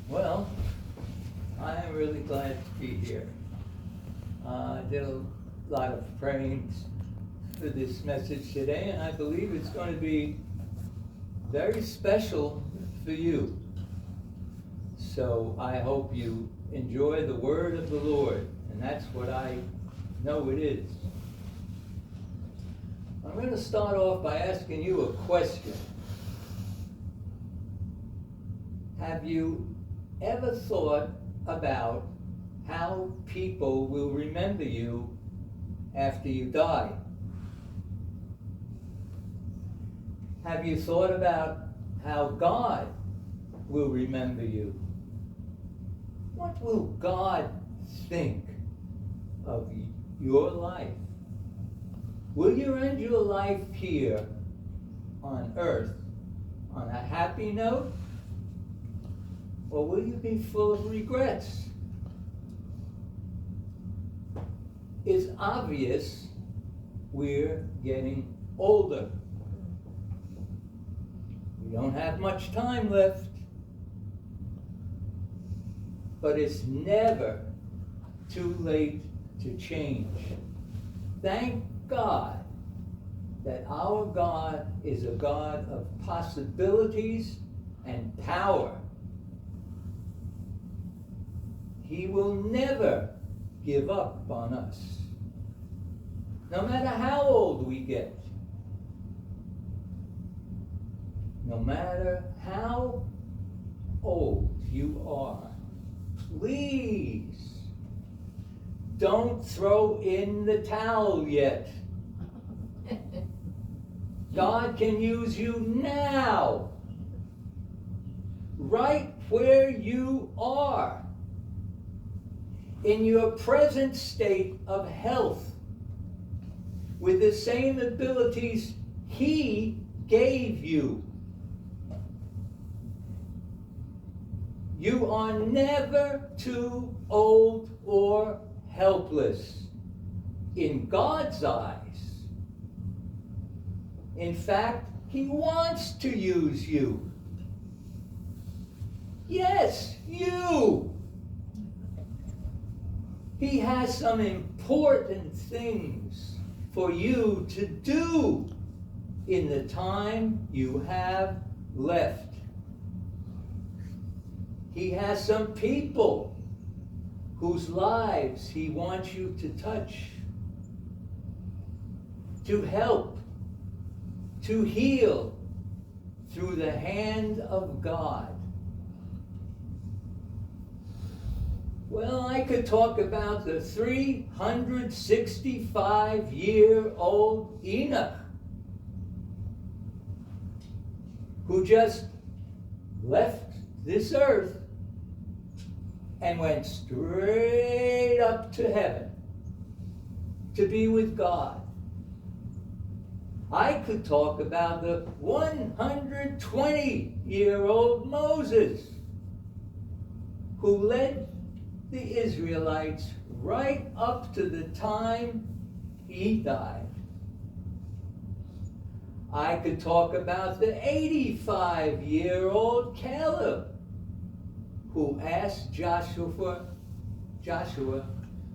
Well, I am really glad to be here. I did a lot of praying for this message today, and I believe it's going to be very special for you. So I hope you enjoy the word of the Lord, and that's what I know it is. I'm going to start off by asking you a question. Have you ever thought about how people will remember you after you die? Have you thought about how God will remember you? What will God think of your life? Will you end your life here on earth on a happy note? Or will you be full of regrets? It's obvious we're getting older. We don't have much time left. But it's never too late to change. Thank God that our God is a God of possibilities and power. He will never give up on us, no matter how old we get. No matter how old you are, please don't throw in the towel yet. God can use you now, right where you are, in your present state of health, with the same abilities He gave you. You are never too old or helpless in God's eyes. In fact, He wants to use you. Yes, you. He has some important things for you to do in the time you have left. He has some people whose lives He wants you to touch, to help, to heal through the hand of God. Well, I could talk about the 365-year-old Enoch, who just left this earth and went straight up to heaven to be with God. I could talk about the 120-year-old Moses, who led the Israelites right up to the time he died. I could talk about the 85-year-old Caleb, who asked Joshua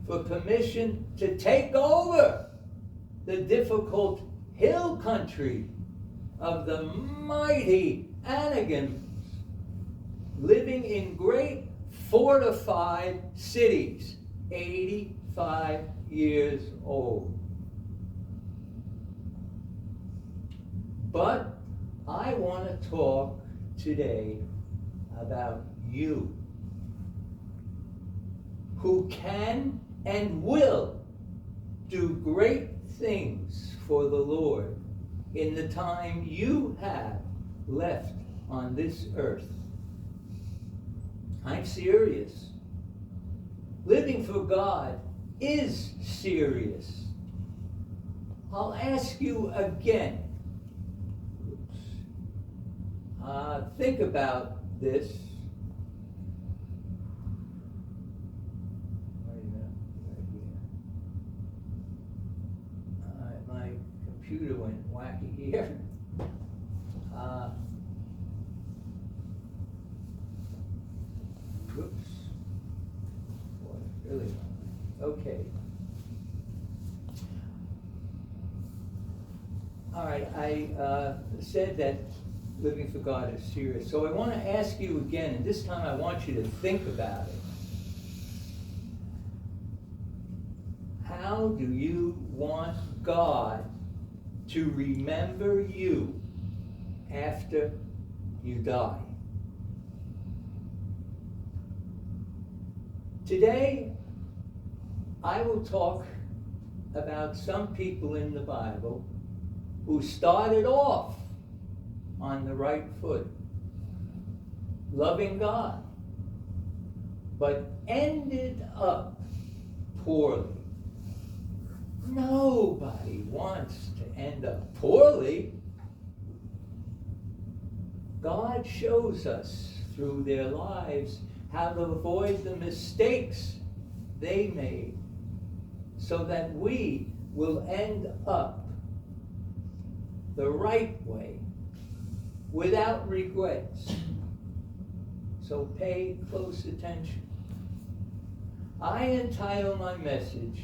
for permission to take over the difficult hill country of the mighty Anagans, living in great fortified cities, 85 years old. But I want to talk today about you, who can and will do great things for the Lord in the time you have left on this earth. I'm serious. Living for God is serious. I'll ask you again. Think about this. Wait a minute, right here. My computer went wacky here. really not. Okay. All right, I said that living for God is serious. So I want to ask you again, and this time I want you to think about it. How do you want God to remember you after you die? Today, I will talk about some people in the Bible who started off on the right foot, loving God, but ended up poorly. Nobody wants to end up poorly. God shows us through their lives how to avoid the mistakes they made so that we will end up the right way without regrets. So pay close attention. I entitle my message,